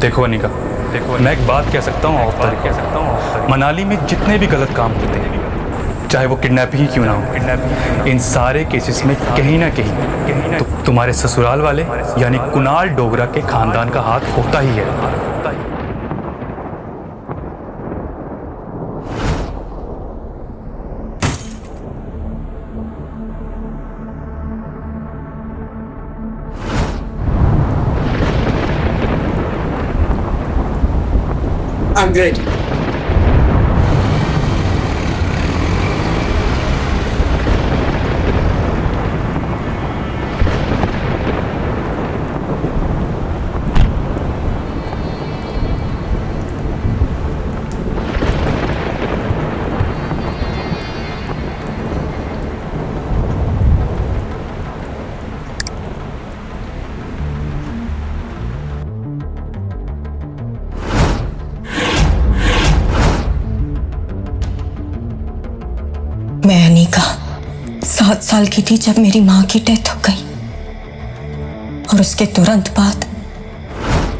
देखो अनिका, मैं एक बात कह सकता हूँ ऑफ द रिकॉर्ड। मनाली में जितने भी गलत काम होते हैं, चाहे वो किडनैपिंग ही क्यों ना हो, इन सारे केसेस में कहीं ना कहीं तो तुम्हारे ससुराल वाले यानी कुणाल डोगरा के खानदान का हाथ होता ही है। I'm ready. मैं अनिका 7 साल की थी जब मेरी माँ की डेथ हो गई और उसके तुरंत बाद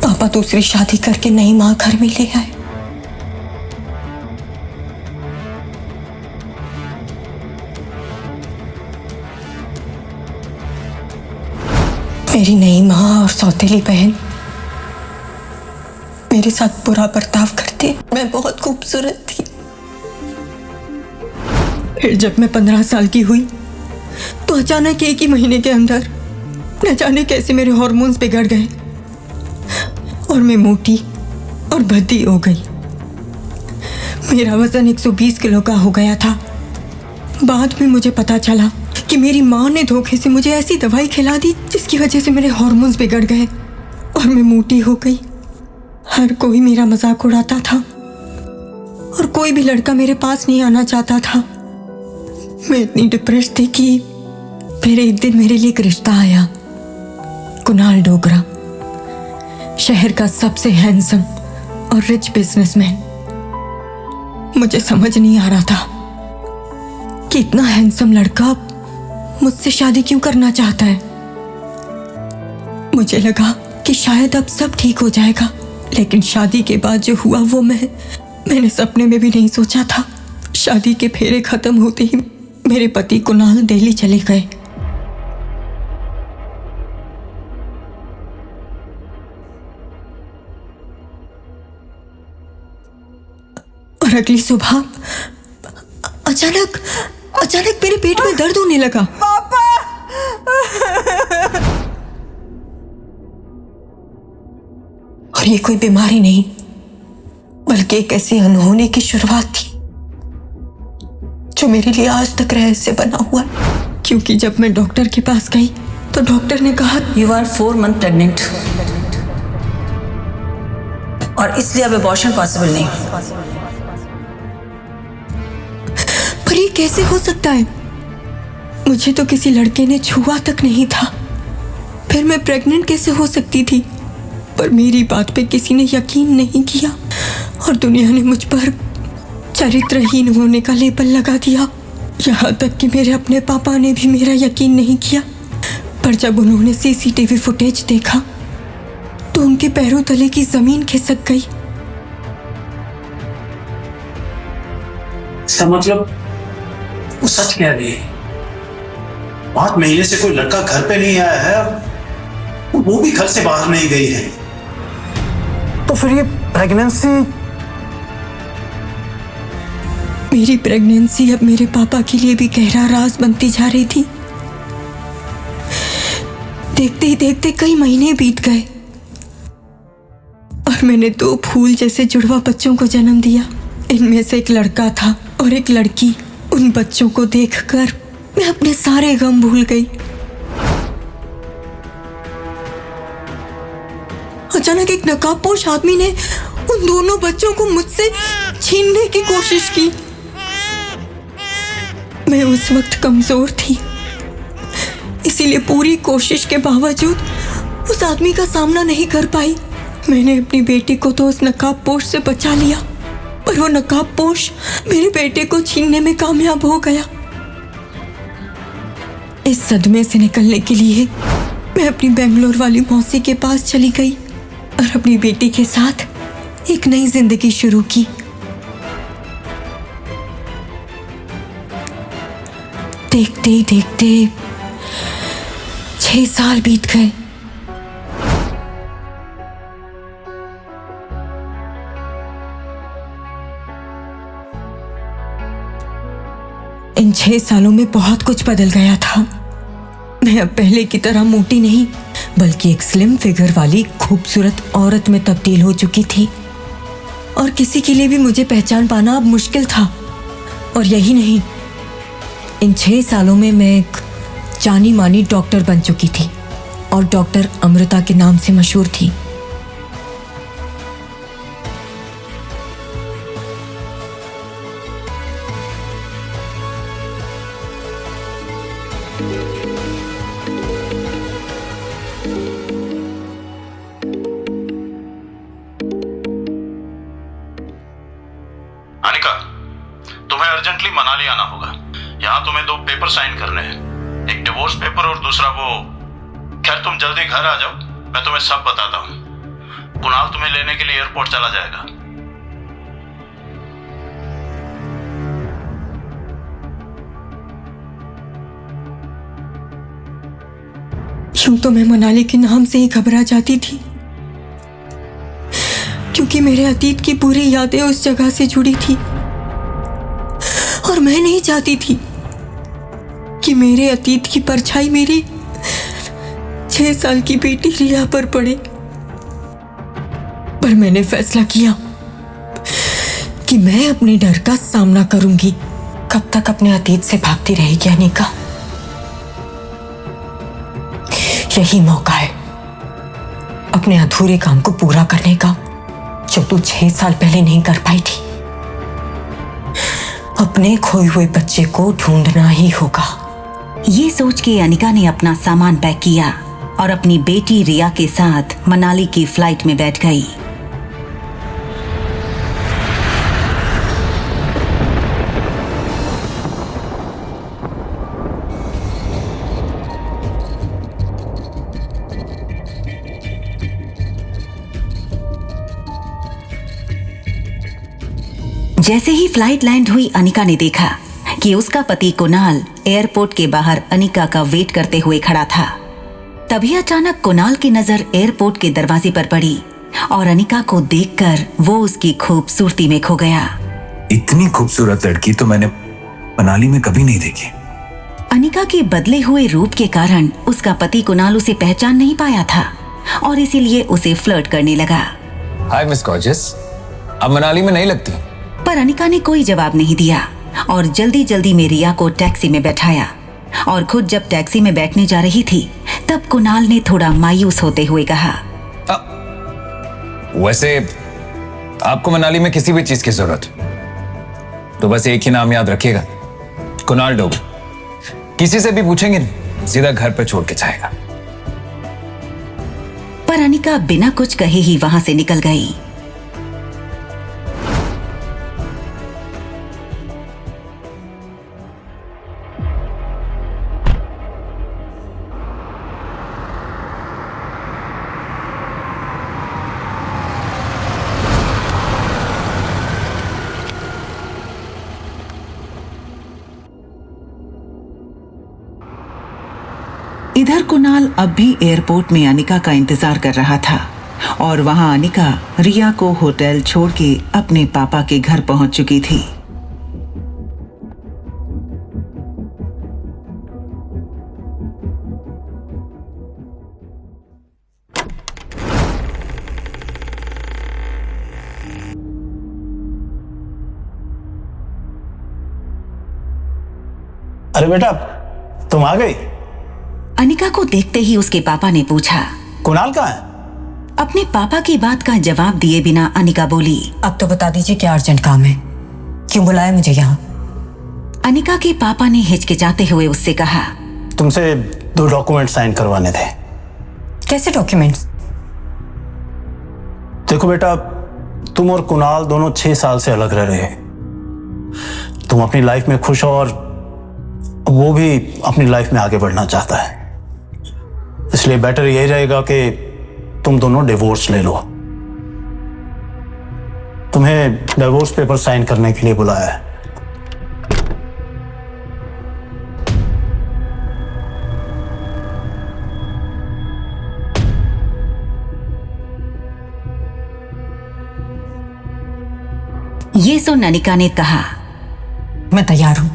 पापा दूसरी शादी करके नई माँ घर में ले आए। मेरी नई माँ और सौतेली बहन मेरे साथ बुरा बर्ताव करती। मैं बहुत खूबसूरत थी। फिर जब मैं 15 साल की हुई तो अचानक एक ही महीने के अंदर न जाने कैसे मेरे हार्मोन्स बिगड़ गए और मैं मोटी और भद्दी हो गई। मेरा वजन 120 किलो का हो गया था। बाद में मुझे पता चला कि मेरी माँ ने धोखे से मुझे ऐसी दवाई खिला दी जिसकी वजह से मेरे हार्मोन्स बिगड़ गए और मैं मोटी हो गई। हर कोई मेरा मजाक उड़ाता था और कोई भी लड़का मेरे पास नहीं आना चाहता था। मैं इतनी डिप्रेस थी कि फिर एक दिन मेरे लिए एक रिश्ता आया। कुणाल डोगरा, शहर का सबसे हैंडसम और रिच बिजनेसमैन। मुझे समझ नहीं आ रहा था कि इतना हैंडसम लड़का मुझसे शादी क्यों करना चाहता है। मुझे लगा कि शायद अब सब ठीक हो जाएगा, लेकिन शादी के बाद जो हुआ वो मैंने सपने में भी नहीं सोचा था। शादी के फेरे खत्म होते ही मेरे पति कुणाल दिल्ली चले गए। और अगली सुबह अचानक मेरे पेट में दर्द होने लगा। पापा! और ये कोई बीमारी नहीं बल्कि एक ऐसी अनहोनी की शुरुआत थी जो मेरे लिए आज तक रहस्य बना हुआ है। क्योंकि जब मैं डॉक्टर के पास गई तो डॉक्टर ने कहा You are 4 months pregnant और इसलिए अब अबॉर्शन पॉसिबल नहीं। पर ये कैसे हो सकता है? मुझे तो किसी लड़के ने छुआ तक नहीं था। फिर मैं प्रेग्नेंट कैसे हो सकती थी? पर मेरी बात पे किसी ने यकीन नहीं किया और दुनिया ने मुझ पर चरित्रहीन होने का लेबल लगा दिया। यहाँ तक कि मेरे अपने पापा ने भी मेरा यकीन नहीं किया। पर जब उन्होंने सीसीटीवी फुटेज देखा तो उनके पैरों तले की जमीन खिसक गई। इसका मतलब वो सच कह रही है। 5 महीने से कोई लड़का घर पे नहीं आया है और वो भी घर से बाहर नहीं गई है। तो फिर ये प्रेगनेंसी? मेरी प्रेगनेंसी अब मेरे पापा के लिए भी गहरा राज बनती जा रही थी। देखते ही देखते कई महीने बीत गए और मैंने 2 फूल जैसे जुड़वा बच्चों को जन्म दिया। इनमें से एक लड़का था और एक लड़की। उन बच्चों को देखकर मैं अपने सारे गम भूल गई। अचानक एक नकाबपोश आदमी ने उन दोनों बच्चों को मुझसे छीनने की कोशिश की। मैं उस वक्त कमजोर थी, इसीलिए पूरी कोशिश के बावजूद उस आदमी का सामना नहीं कर पाई। मैंने अपनी बेटी को तो उस नकाबपोश से बचा लिया, पर वो नकाबपोश मेरे बेटे को छीनने में कामयाब हो गया। इस सदमे से निकलने के लिए मैं अपनी बेंगलोर वाली मौसी के पास चली गई। और अपनी बेटी के साथ एक नई जिंदगी शुरू की। देखते ही देखते 6 साल बीत गए। इन 6 सालों में बहुत कुछ बदल गया था। मैं अब पहले की तरह मोटी नहीं, बल्कि एक स्लिम फिगर वाली खूबसूरत औरत में तब्दील हो चुकी थी। और किसी के लिए भी मुझे पहचान पाना अब मुश्किल था। और यही नहीं, इन 6 सालों में मैं एक जानी मानी डॉक्टर बन चुकी थी और डॉक्टर अमृता के नाम से मशहूर थी। अनिका, तुम्हें अर्जेंटली मनाली आना होगा। यहाँ तुम्हें 2 पेपर साइन करने हैं, एक डिवोर्स पेपर और दूसरा वो। खैर, तुम जल्दी घर आ जाओ, मैं तुम्हें सब बताता हूँ। कुणाल तुम्हें लेने के लिए एयरपोर्ट चला जाएगा। यूं तो मैं मनाली के नाम से ही घबरा जाती थी, क्योंकि मेरे अतीत की पूरी यादें उस जगह से जुड़ी थी। और मैं नहीं चाहती थी कि मेरे अतीत की परछाई मेरी 6 साल की बेटी रिया पर पड़े। पर मैंने फैसला किया कि मैं अपने डर का सामना करूंगी। कब तक अपने अतीत से भागती रहेगी अनिका? यही मौका है अपने अधूरे काम को पूरा करने का, जो तू 6 साल पहले नहीं कर पाई थी। अपने खोए हुए बच्चे को ढूंढना ही होगा। ये सोच के अनिका ने अपना सामान पैक किया और अपनी बेटी रिया के साथ मनाली की फ्लाइट में बैठ गई। जैसे ही फ्लाइट लैंड हुई, अनिका ने देखा कि उसका पति कुणाल एयरपोर्ट के बाहर अनिका का वेट करते हुए खड़ा था। तभी अचानक कुणाल की नजर एयरपोर्ट के दरवाजे पर पड़ी और अनिका को देखकर वो उसकी खूबसूरती में खो गया। इतनी खूबसूरत लड़की तो मैंने मनाली में कभी नहीं देखी। अनिका के बदले हुए रूप के कारण उसका पति कुणाल उसे पहचान नहीं पाया था और इसीलिए उसे फ्लर्ट करने लगा। हाय मिस गॉर्जियस, अब मनाली में नहीं लगती। पर अनिका ने कोई जवाब नहीं दिया और जल्दी जल्दी में रिया को टैक्सी में बैठाया। और खुद जब टैक्सी में बैठने जा रही थी, तब कुणाल ने थोड़ा मायूस होते हुए कहा, वैसे आपको मनाली में किसी भी चीज की जरूरत तो बस एक ही नाम याद रखिएगा, कुणाल डोगर। किसी से भी पूछेंगे सीधा घर पे छोड़ के जाएगा। पर अनिका बिना कुछ कहे ही वहां से निकल गई। इधर कुणाल अब भी एयरपोर्ट में अनिका का इंतजार कर रहा था और वहां अनिका रिया को होटल छोड़ के अपने पापा के घर पहुंच चुकी थी। अरे बेटा, तुम आ गई? अनिका को देखते ही उसके पापा ने पूछा। कुणाल कहाँ है? अपने पापा की बात का जवाब दिए बिना अनिका बोली, अब तो बता दीजिए क्या अर्जेंट काम है, क्यों बुलाया मुझे यहाँ? अनिका के पापा ने हिचकिचाते हुए उससे कहा, तुमसे 2 डॉक्यूमेंट साइन करवाने थे। कैसे डॉक्यूमेंट्स? देखो बेटा, तुम और कुणाल दोनों 6 साल से अलग रह रहे हो। तुम अपनी लाइफ में खुश हो और वो भी अपनी लाइफ में आगे बढ़ना चाहता है। इसलिए बेटर यही रहेगा कि तुम दोनों डिवोर्स ले लो। तुम्हें डिवोर्स पेपर साइन करने के लिए बुलाया है। ये सुन अनिका ने कहा, मैं तैयार हूं,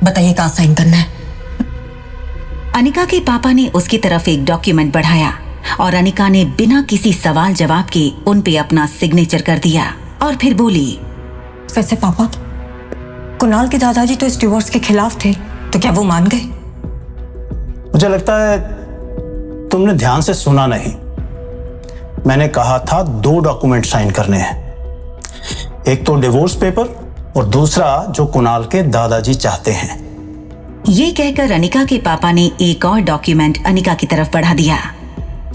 बताइए कहां साइन करना है। अनिका के पापा ने उसकी तरफ एक डॉक्यूमेंट बढ़ाया और अनिका ने बिना किसी सवाल जवाब के उन पे अपना सिग्नेचर कर दिया और फिर बोली, वैसे पापा, कुणाल के दादाजी तो इस डिवोर्स के खिलाफ थे, तो क्या वो मान गए? मुझे लगता है तुमने ध्यान से सुना नहीं। मैंने कहा था 2 डॉक्यूमेंट साइन करने हैं, एक तो डिवोर्स पेपर और दूसरा जो कुणाल के दादाजी चाहते हैं। ये कहकर अनिका के पापा ने एक और डॉक्यूमेंट अनिका की तरफ बढ़ा दिया।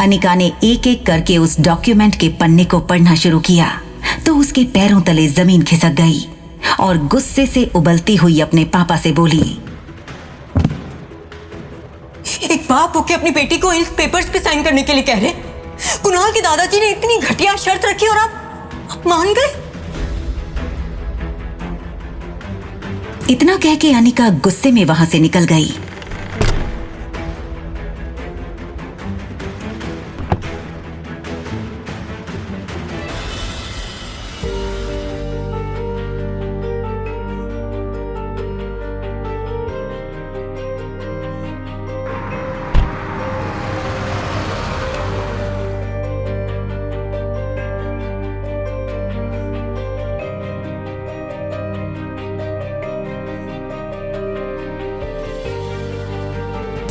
अनिका ने एक एक करके उस डॉक्यूमेंट के पन्ने को पढ़ना शुरू किया तो उसके पैरों तले जमीन खिसक गई और गुस्से से उबलती हुई अपने पापा से बोली, एक बाप होके अपनी बेटी को इन पेपर्स पे साइन करने के लिए कह रहे? कुणाल के दादाजी ने इतनी घटिया शर्त रखी और आप मान गए? इतना कह के अनिका गुस्से में वहां से निकल गई।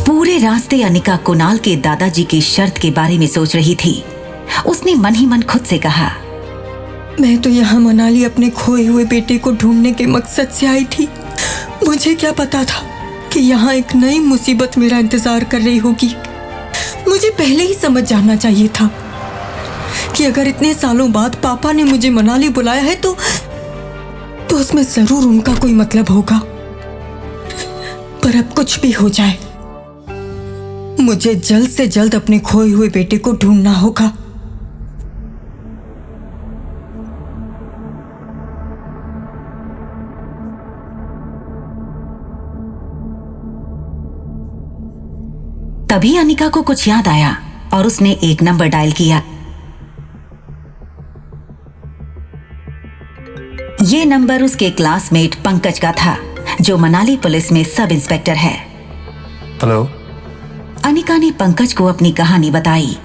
पूरे रास्ते अनिका कुणाल के दादाजी की शर्त के बारे में सोच रही थी। उसने मन ही मन खुद से कहा, मैं तो यहाँ मनाली अपने खोए हुए बेटे को ढूंढने के मकसद से आई थी। मुझे क्या पता था कि यहाँ एक नई मुसीबत मेरा इंतजार कर रही होगी। मुझे पहले ही समझ जाना चाहिए था कि अगर इतने सालों बाद पापा ने मुझे मनाली बुलाया है तो उसमें जरूर उनका कोई मतलब होगा। पर अब कुछ भी हो जाए, मुझे जल्द से जल्द अपने खोए हुए बेटे को ढूंढना होगा। तभी अनिका को कुछ याद आया और उसने एक नंबर डायल किया। ये नंबर उसके क्लासमेट पंकज का था, जो मनाली पुलिस में सब इंस्पेक्टर है। हेलो। अनिका ने पंकज को अपनी कहानी बताई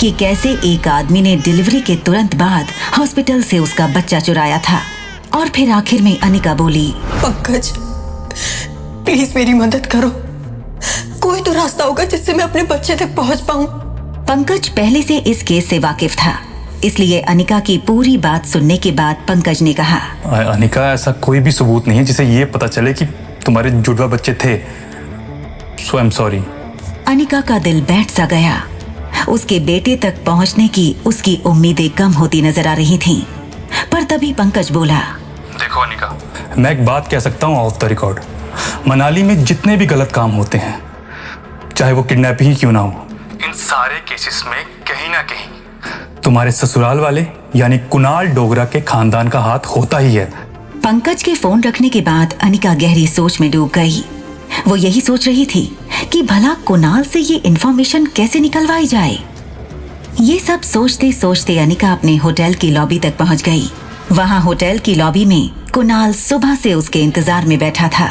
कि कैसे एक आदमी ने डिलीवरी के तुरंत बाद हॉस्पिटल से उसका बच्चा चुराया था। और फिर आखिर में अनिका बोली, पंकज, प्लीज मेरी मदद करो। कोई तो रास्ता होगा जिससे मैं अपने बच्चे तक पहुंच पाऊं। पंकज पहले से इस केस से वाकिफ था, इसलिए अनिका की पूरी बात सुनने के बाद पंकज ने कहा, अनिका, ऐसा कोई भी सबूत नहीं है जिसे ये पता चले कि तुम्हारे जुड़वा बच्चे थे। सो आई एम सॉरी। अनिका का दिल बैठ सा गया। उसके बेटे तक पहुंचने की उसकी उम्मीदें कम होती नजर आ रही थीं। पर तभी पंकज बोला, देखो अनिका, मैं एक बात कह सकता हूँ ऑफ द रिकॉर्ड। मनाली में जितने भी गलत काम होते हैं, चाहे वो किडनैपिंग ही क्यों ना हो, इन सारे केसेस में कहीं ना कहीं तुम्हारे ससुराल वाले यानी कुणाल डोगरा के खानदान का हाथ होता ही है। पंकज के फोन रखने के बाद अनिका गहरी सोच में डूब गई। वो यही सोच रही थी कि भला कुणाल से ये इंफॉर्मेशन कैसे निकलवाई जाए। ये सब सोचते सोचते अनिका अपने होटल की लॉबी तक पहुंच गई। वहां होटल की लॉबी में कुणाल सुबह से उसके इंतजार में बैठा था।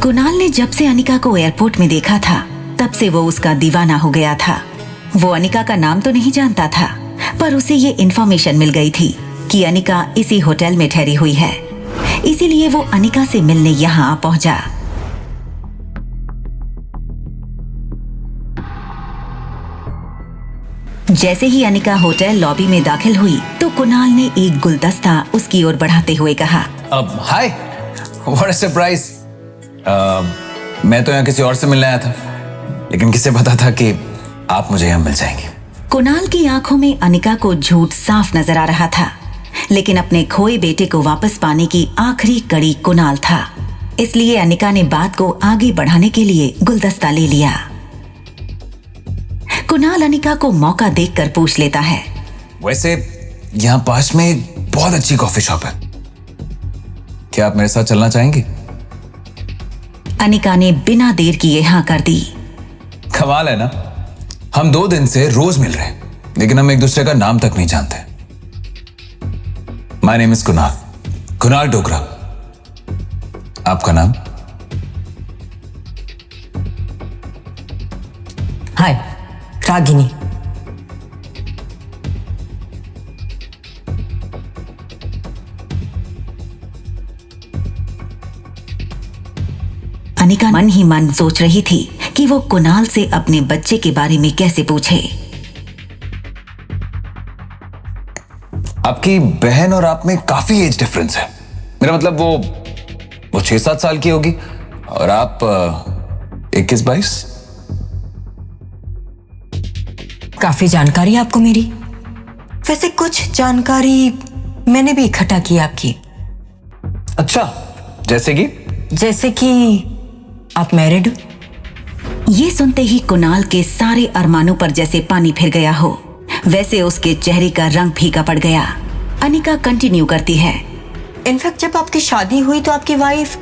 कुणाल ने जब से अनिका को एयरपोर्ट में देखा था, तब से वो उसका दीवाना हो गया था। वो अनिका का नाम तो नहीं जानता था, पर उसे ये इंफॉर्मेशन मिल गई थी कि अनिका इसी होटल में ठहरी हुई है। इसीलिए वो अनिका से मिलने यहाँ पहुंचा। जैसे ही अनिका होटल लॉबी में दाखिल हुई तो कुणाल ने एक गुलदस्ता उसकी ओर बढ़ाते हुए कहा, हाय, व्हाट अ सरप्राइज। मैं तो यहाँ किसी और से मिलने आया था, लेकिन किसे पता था कि आप मुझे यहाँ मिल जाएंगे। कुणाल की आंखों में अनिका को झूठ साफ नजर आ रहा था, लेकिन अपने खोए बेटे को वापस पाने की आखिरी कड़ी कुणाल था। इसलिए अनिका ने बात को आगे बढ़ाने के लिए गुलदस्ता ले लिया। कुणाल अनिका को मौका देखकर पूछ लेता है। वैसे यहाँ पास में एक बहुत अच्छी कॉफी शॉप है, क्या आप मेरे साथ चलना चाहेंगी? अनिका ने बिना देर किए हाँ कर दी। कमाल है ना, हम 2 दिन से रोज मिल रहे हैं, लेकिन हम एक दूसरे का नाम तक नहीं जानते। My name is Kunal Dogra. आपका नाम? हाय, रागिनी। अनिका मन ही मन सोच रही थी कि वो कुणाल से अपने बच्चे के बारे में कैसे पूछे। आपकी बहन और आप में काफी एज डिफरेंस है। मेरा मतलब वो 6-7 साल की होगी और आप 21-22। काफी जानकारी है आपको मेरी। वैसे कुछ जानकारी मैंने भी इकट्ठा की आपकी। अच्छा, जैसे कि आप मैरिड हो? ये सुनते ही कुणाल के सारे अरमानों पर जैसे पानी फिर गया हो, वैसे उसके चेहरे का रंग फीका पड़ गया। अनिका कंटिन्यू करती है। इनफैक्ट जब आपकी शादी हुई तो आपकी वाइफ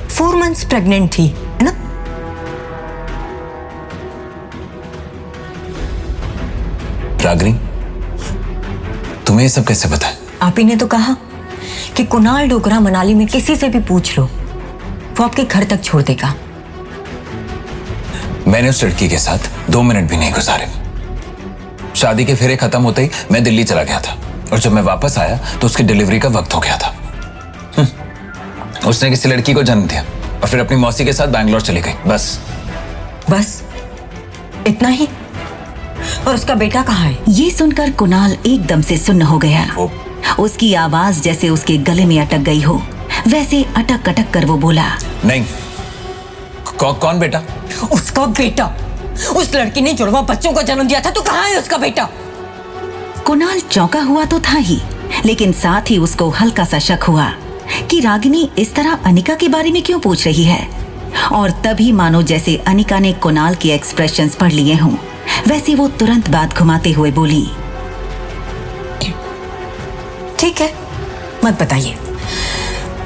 4 मंथ्स प्रेग्नेंट थी, है ना? रागिनी, तुम्हें ये सब कैसे पता है? आप ही ने तो कहा कि कुणाल डोगरा मनाली में किसी से भी पूछ लो, वो आपके घर तक छोड़ देगा। मैंने उस लड़की के साथ 2 मिनट भी नहीं गुजारे। शादी के फेरे खत्म होते ही मैं दिल्ली चला गया था और जब मैं वापस आया तो उसकी डिलीवरी का वक्त हो गया था। उसने किसी लड़की को जन्म दिया और फिर अपनी मौसी के साथ बैंगलोर चली गई। बस इतना ही? और उसका बेटा कहाँ है? ये सुनकर कुणाल एकदम से सुन्न हो गया। उसकी आवाज जैसे उसके गले में अटक गई हो, वैसे अटक अटक कर वो बोला, नहीं। कौन बेटा? उसका बेटा। उस लड़की ने जुड़वा बच्चों को जन्म दिया था, तो कहाँ है उसका बेटा? कुणाल चौंका हुआ तो था ही, लेकिन साथ ही उसको हल्का सा शक हुआ कि रागिनी इस तरह अनिका के बारे में क्यों पूछ रही है। और तभी मानो जैसे अनिका ने कुणाल के एक्सप्रेशंस पढ़ लिए हों, वैसे वो तुरंत बात घुमाते हुए बोली, ठीक है, मत बताइए।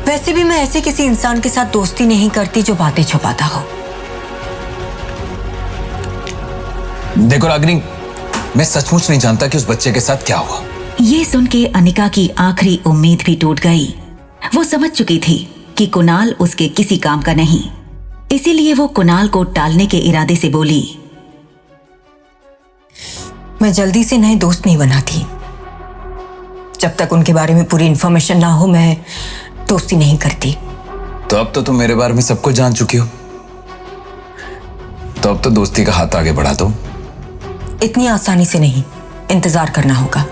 वैसे भी मैं ऐसे किसी इंसान के साथ दोस्ती नहीं करती जो बातें छुपाता हो। देखो रागिनी, मैं सचमुच नहीं जानता कि उस बच्चे के साथ क्या हुआ। ये सुन के अनिका की आखिरी उम्मीद भी टूट गई। वो समझ चुकी थी कि कुणाल उसके किसी काम का नहीं, इसीलिए वो कुणाल को टालने के इरादे से बोली, मैं जल्दी से नए दोस्त नहीं बनाती। जब तक उनके बारे में पूरी इंफॉर्मेशन ना हो, मैं दोस्ती नहीं करती। तो अब तो तुम मेरे बारे में सब कुछ जान चुकी हो, तो अब तो दोस्ती का हाथ आगे बढ़ा दो। इतनी आसानी से नहीं, इंतजार करना होगा।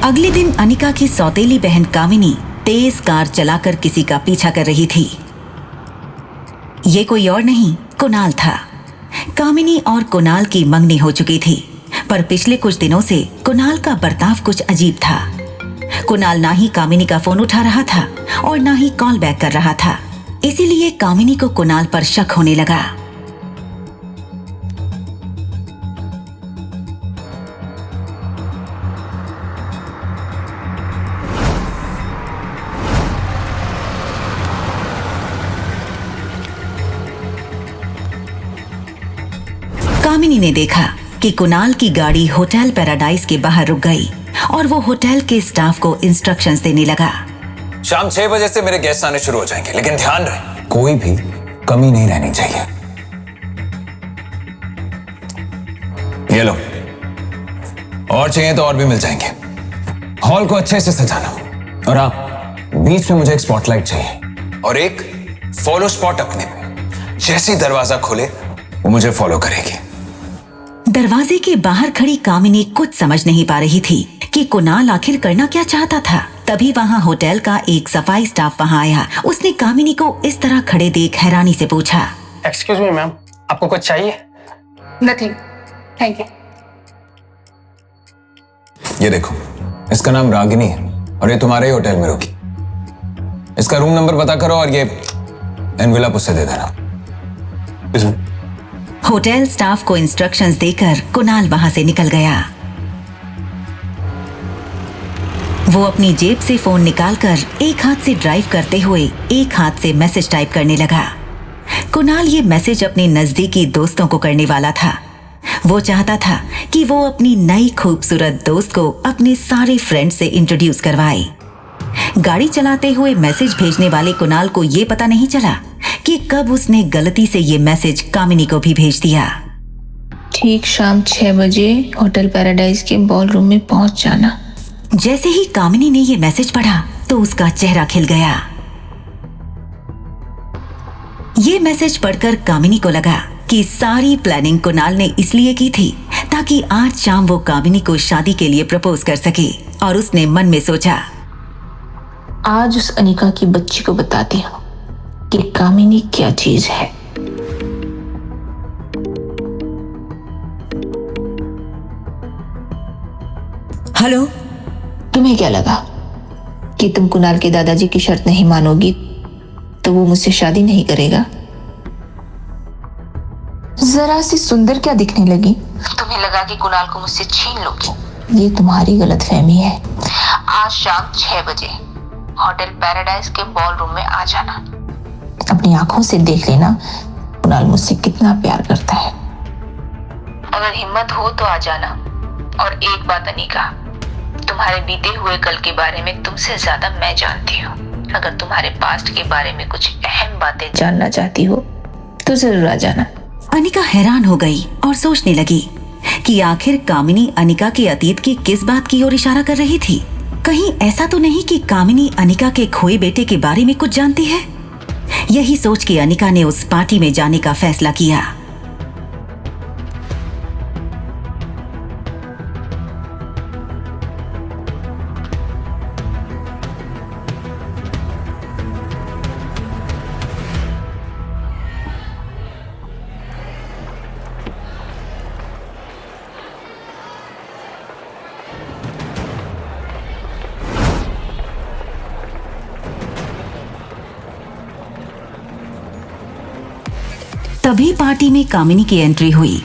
अगले दिन अनिका की सौतेली बहन कामिनी तेज कार चलाकर किसी का पीछा कर रही थी। ये कोई और नहीं, कुणाल था। कामिनी और कुणाल की मंगनी हो चुकी थी, पर पिछले कुछ दिनों से कुणाल का बर्ताव कुछ अजीब था। कुणाल ना ही कामिनी का फोन उठा रहा था और ना ही कॉल बैक कर रहा था, इसीलिए कामिनी को कुणाल पर शक होने लगा। कामिनी ने देखा कि कुणाल की गाड़ी होटल पैराडाइज के बाहर रुक गई और वो होटल के स्टाफ को इंस्ट्रक्शंस देने लगा। शाम 6 बजे से मेरे गेस्ट आने शुरू हो जाएंगे, लेकिन ध्यान रहे कोई भी कमी नहीं रहनी चाहिए। ये लो, और चाहिए तो और भी मिल जाएंगे। हॉल को अच्छे से सजाना, और आप बीच में मुझे एक स्पॉटलाइट चाहिए और एक फॉलो स्पॉट अपने पे। जैसे ही दरवाजा खोले वो मुझे फॉलो करेगी। दरवाजे के बाहर खड़ी कामिनी कुछ समझ नहीं पा रही थी कि कुणाल आखिर करना क्या चाहता था। तभी वहाँ होटल का एक सफाई स्टाफ वहाँ आया। उसने कामिनी को इस तरह खड़े देख हैरानी से पूछा, एक्सक्यूज मी मैम, आपको कुछ चाहिए? Nothing, thank you. ये देखो, इसका नाम रागिनी है और ये तुम्हारे ही होटल में रुकी। इसका रूम नंबर पता करो और ये एनवेलप उससे दे देना। होटल स्टाफ को इंस्ट्रक्शंस देकर कुणाल वहां से निकल गया। वो अपनी जेब से फोन निकालकर एक हाथ से ड्राइव करते हुए एक हाथ से मैसेज टाइप करने लगा। कुणाल ये मैसेज अपने नजदीकी दोस्तों को करने वाला था। वो चाहता था कि वो अपनी नई खूबसूरत दोस्त को अपने सारे फ्रेंड से इंट्रोड्यूस करवाए। गाड़ी चलाते हुए मैसेज भेजने वाले कुणाल को ये पता नहीं चला कि कब उसने गलती से ये मैसेज कामिनी को भी भेज दिया। ठीक शाम 6 बजे होटल पैराडाइज के बॉलरूम में पहुंच जाना। जैसे ही कामिनी ने ये मैसेज पढ़ा तो उसका चेहरा खिल गया। ये मैसेज पढ़कर कामिनी को लगा कि सारी प्लानिंग कुणाल ने इसलिए की थी ताकि आज शाम वो कामिनी को शादी के लिए प्रपोज कर सके। और उसने मन में सोचा, आज उस अनिका की बच्ची को बताती हूँ कि कामिनी क्या चीज है। हेलो, तुम्हें क्या लगा कि तुम कुणाल के दादाजी की शर्त नहीं मानोगी तो वो मुझसे शादी नहीं करेगा? जरा सी सुंदर क्या दिखने लगी? तुम्हें लगा कि कुणाल को मुझसे छीन लोगी? ये तुम्हारी गलतफहमी है। आज शाम 6 बजे होटल पैराडाइज के बॉलरूम में आ जाना। अपनी आंखों से देख लेना कुणाल मुझसे कितना प्यार करता है। अगर हिम्मत हो तो आ जाना। और एक बात अनिका, तुम्हारे बीते हुए कल के बारे में तुमसे ज्यादा मैं जानती हूँ। अगर तुम्हारे पास्ट के बारे में कुछ अहम बातें जानना चाहती हो तो जरूर आ जाना। अनिका हैरान हो गई और सोचने लगी कि आखिर कामिनी अनिका के अतीत की किस बात की ओर इशारा कर रही थी। कहीं ऐसा तो नहीं कि कामिनी अनिका के खोए बेटे के बारे में कुछ जानती है। यही सोच के अनिका ने उस पार्टी में जाने का फैसला किया। तभी पार्टी में कामिनी की एंट्री हुई।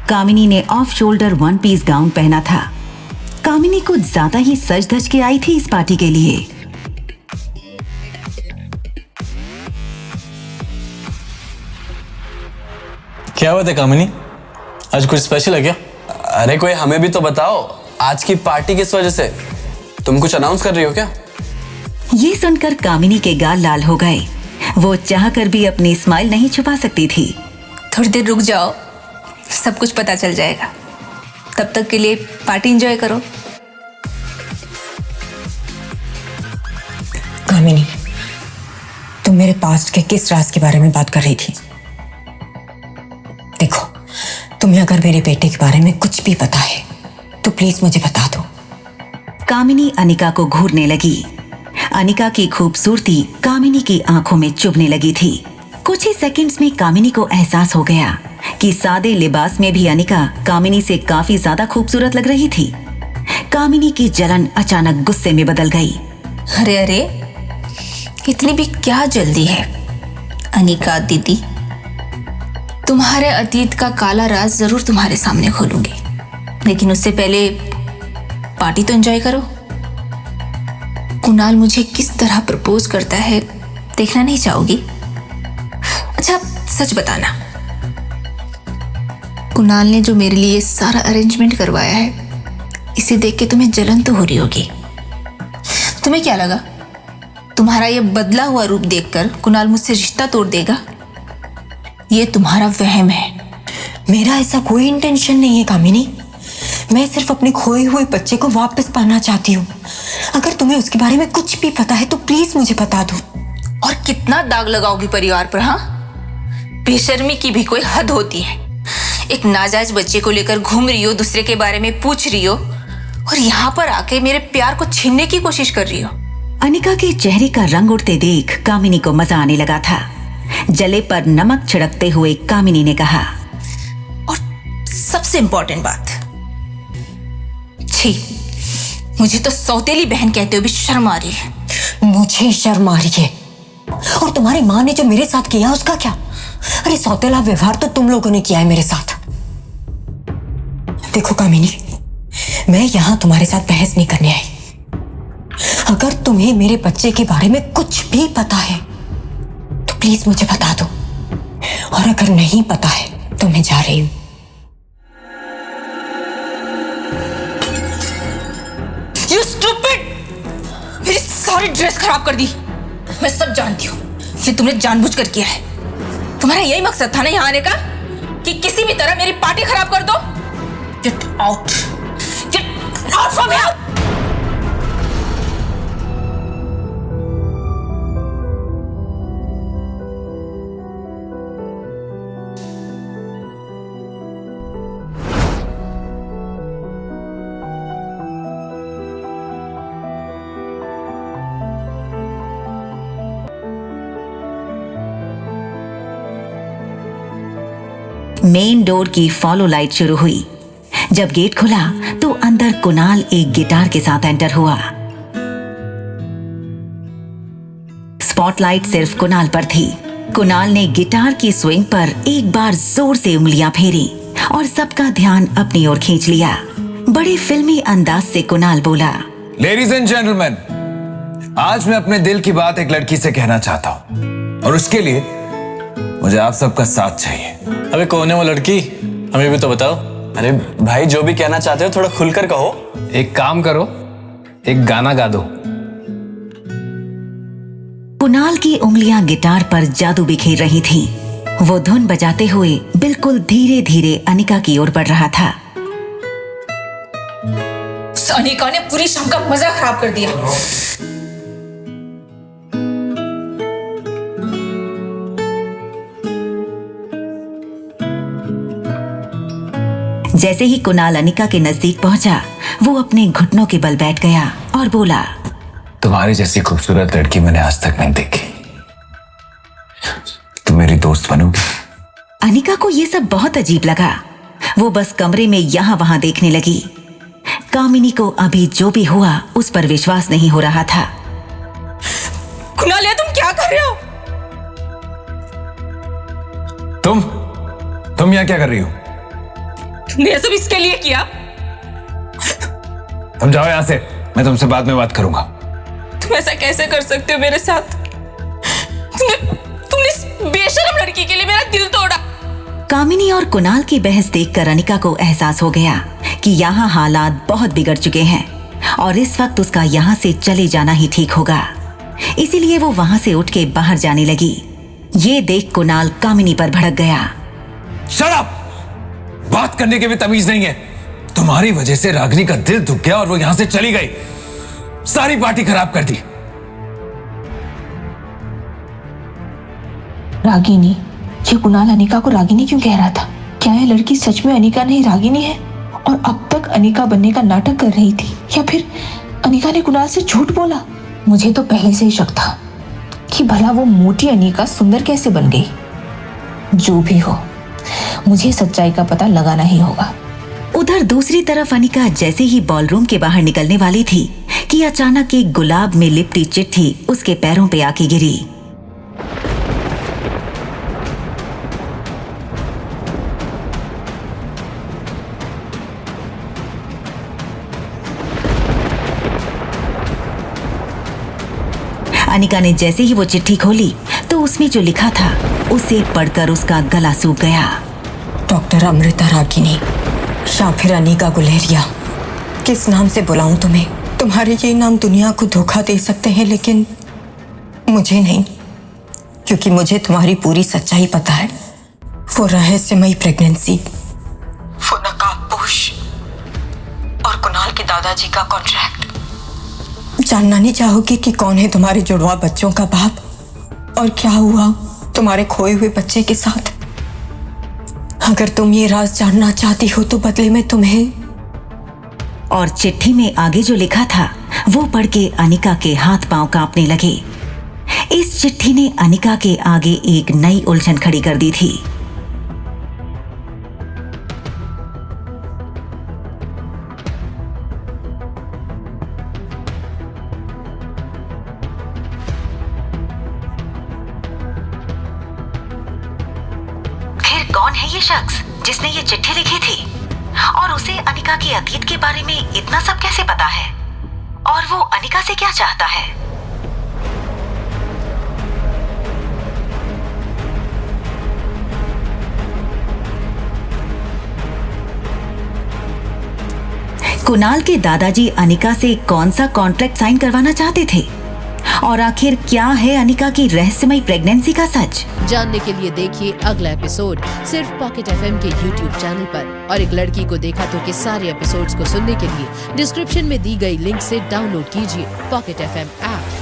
कामिनी ने ऑफ शोल्डर 1 पीस गाउन पहना था। कामिनी कुछ ज्यादा ही सज धज के आई थी इस पार्टी के लिए। क्या बात है कामिनी, आज कुछ स्पेशल है क्या? अरे कोई हमें भी तो बताओ, आज की पार्टी किस वजह से? तुम कुछ अनाउंस कर रही हो क्या? ये सुनकर कामिनी के गाल लाल हो गए। वो चाहकर भी अपनी स्माइल नहीं छुपा सकती थी। थोड़ी देर रुक जाओ, सब कुछ पता चल जाएगा। तब तक के लिए पार्टी एंजॉय करो। कामिनी, तुम मेरे पास्ट के किस राज के बारे में बात कर रही थी? देखो, तुम्हें अगर मेरे बेटे के बारे में कुछ भी पता है तो प्लीज मुझे बता दो। कामिनी अनिका को घूरने लगी। अनिका की खूबसूरती कामिनी की आंखों में चुभने लगी थी। कुछ ही सेकंड्स में कामिनी को एहसास हो गया कि सादे लिबास में भी अनिका कामिनी से काफी ज्यादा खूबसूरत लग रही थी। कामिनी की जलन अचानक गुस्से में बदल गई। अरे अरे, इतनी भी क्या जल्दी है? अनिका दीदी, तुम्हारे अतीत का काला राज जरूर तुम्हारे सामने खोलूंगी, लेकिन उससे पहले पार्टी तो एंजॉय करो। कुणाल मुझे किस तरह प्रपोज करता है देखना नहीं चाहोगी? अच्छा सच बताना, कुणाल ने जो मेरे लिए सारा अरेंजमेंट करवाया है, इसे देख के तुम्हें जलन तो हो रही होगी। तुम्हें क्या लगा तुम्हारा ये बदला हुआ रूप देखकर कुणाल मुझसे रिश्ता तोड़ देगा? ये तुम्हारा वहम है। मेरा ऐसा कोई इंटेंशन नहीं है कामिनी। मैं सिर्फ अपने खोए हुए बच्चे को वापस पाना चाहती हूँ। अगर तुम्हें उसके बारे में कुछ भी पता है तो प्लीज मुझे बता दो। और कितना दाग लगाओगी परिवार पर? हाँ, बेशर्मी की भी कोई हद होती है। एक नाजायज बच्चे को लेकर घूम रही हो, दूसरे के बारे में पूछ रही हो, और यहाँ पर आके मेरे प्यार को छीनने की कोशिश कर रही हो। अनिका के चेहरे का रंग उड़ते देख कामिनी को मजा आने लगा था। जले पर नमक छिड़कते हुए कामिनी ने कहा, और सबसे इंपॉर्टेंट बात, छी, मुझे तो सौतेली बहन कहते हुए भी शर्म आ रही है। मुझे शर्म आ रही है, और तुम्हारी माँ ने जो मेरे साथ किया उसका क्या? अरे सौतेला व्यवहार तो तुम लोगों ने किया है मेरे साथ। देखो कामिनी, मैं यहाँ तुम्हारे साथ बहस नहीं करने आई। अगर तुम्हें मेरे बच्चे के बारे में कुछ भी पता है तो प्लीज मुझे बता दो, और अगर नहीं पता है तो मैं जा रही हूँ। You stupid! मेरी सारी ड्रेस खराब कर दी। मैं सब जानती हूँ, ये तुमने जानबूझ कर किया है। तुम्हारा यही मकसद था ना यहाँ आने का, कि किसी भी तरह मेरी पार्टी खराब कर दो। Get out! Get out from here! Main door की फॉलो लाइट शुरू हुई। जब गेट खुला तो अंदर कुणाल एक गिटार के साथ एंटर हुआ। स्पॉटलाइट सिर्फ कुणाल पर थी। कुणाल ने गिटार की स्विंग पर एक बार जोर से उंगलियां फेरी और सबका ध्यान अपनी ओर खींच लिया। बड़े फिल्मी अंदाज से कुणाल बोला, लेडीज एंड जेंटलमैन, आज मैं अपने दिल की बात एक लड़की से कहना चाहता हूँ, और उसके लिए मुझे आप सबका साथ चाहिए। अबे कौन है वो लड़की, हमें भी तो बताओ। अरे भाई, जो भी कहना चाहते हो थोड़ा खुलकर कहो। एक काम करो, एक गाना गा दो। कुणाल की उंगलियां गिटार पर जादू बिखेर रही थीं। वो धुन बजाते हुए बिल्कुल धीरे धीरे अनिका की ओर बढ़ रहा था। अनिका ने पूरी शाम का मजा खराब कर दिया। जैसे ही कुणाल अनिका के नजदीक पहुंचा, वो अपने घुटनों के बल बैठ गया और बोला, तुम्हारी जैसी खूबसूरत लड़की मैंने आज तक नहीं देखी। तुम मेरी दोस्त बनोगी? अनिका को ये सब बहुत अजीब लगा। वो बस कमरे में यहाँ वहां देखने लगी। कामिनी को अभी जो भी हुआ उस पर विश्वास नहीं हो रहा था। कुणाल, तुम क्या कर रहे हो? तुम यहाँ क्या कर रही हो? तुमने ये सब इसके लिए किया? तुम जाओ यहाँ से, मैं तुमसे बाद में बात करूंगा। तुम ऐसा कैसे कर सकते हो मेरे साथ? तुमने इस बेशरम लड़की के लिए मेरा दिल तोड़ा। कामिनी और कुणाल की बहस देखकर अनिका को एहसास हो गया कि यहाँ हालात बहुत बिगड़ चुके हैं और इस वक्त उसका यहाँ से चले जाना ही ठीक होगा। इसीलिए वो वहां से उठ के बाहर जाने लगी। ये देख कुणाल कामिनी पर भड़क गया। Shut up! बात करने के भी तमीज नहीं है। तुम्हारी वजह से रागिनी का दिल दुख गया और वो यहां से चली गई। सारी पार्टी खराब कर दी। रागिनी? ये कुणाल अनिका को रागिनी क्यों कह रहा था? क्या यह लड़की सच में अनिका नहीं रागिनी है और अब तक अनिका बनने का नाटक कर रही थी, या फिर अनिका ने कुणाल से झूठ बोला? मुझे तो पहले से ही शक था कि भला वो मोटी अनिका सुंदर कैसे बन गई। जो भी हो, मुझे सच्चाई का पता लगाना ही होगा। उधर दूसरी तरफ अनिका जैसे ही बॉलरूम के बाहर निकलने वाली थी कि अचानक एक गुलाब में लिपटी चिट्ठी उसके पैरों पे आके गिरी। अनिका ने जैसे ही वो चिट्ठी खोली तो उसमें जो लिखा था उसे पढ़कर उसका गला सूख गया। डॉक्टर अमृता रागिनी या फिर अनिका गुलेरिया, किस नाम से बुलाऊं तुम्हें? तुम्हारे ये नाम दुनिया को धोखा दे सकते हैं, लेकिन मुझे नहीं, क्योंकि मुझे तुम्हारी पूरी सच्चाई पता है। वो रहस्यमयी प्रेगनेंसी, वो नकाबपोश और कुणाल के दादाजी का कॉन्ट्रैक्ट। जानना नहीं चाहोगे कि कौन है तुम्हारे जुड़वा बच्चों का बाप और क्या हुआ तुम्हारे खोए हुए बच्चे के साथ? अगर तुम ये राज जानना चाहती हो तो बदले में तुम्हें और चिट्ठी में आगे जो लिखा था वो पढ़ के अनिका के हाथ पांव कांपने लगे। इस चिट्ठी ने अनिका के आगे एक नई उलझन खड़ी कर दी थी। फिर कौन है ये शख्स जिसने ये चिट्ठी लिखी थी और उसे अनिका के अतीत के बारे में इतना सब कैसे पता है और वो अनिका से क्या चाहता है? कुणाल के दादाजी अनिका से कौन सा कॉन्ट्रैक्ट साइन करवाना चाहते थे और आखिर क्या है अनिका की रहस्यमयी प्रेगनेंसी का सच? जानने के लिए देखिए अगला एपिसोड सिर्फ पॉकेट एफएम के यूट्यूब चैनल पर। और एक लड़की को देखा तो के सारे एपिसोड्स को सुनने के लिए डिस्क्रिप्शन में दी गई लिंक से डाउनलोड कीजिए पॉकेट एफएम ऐप।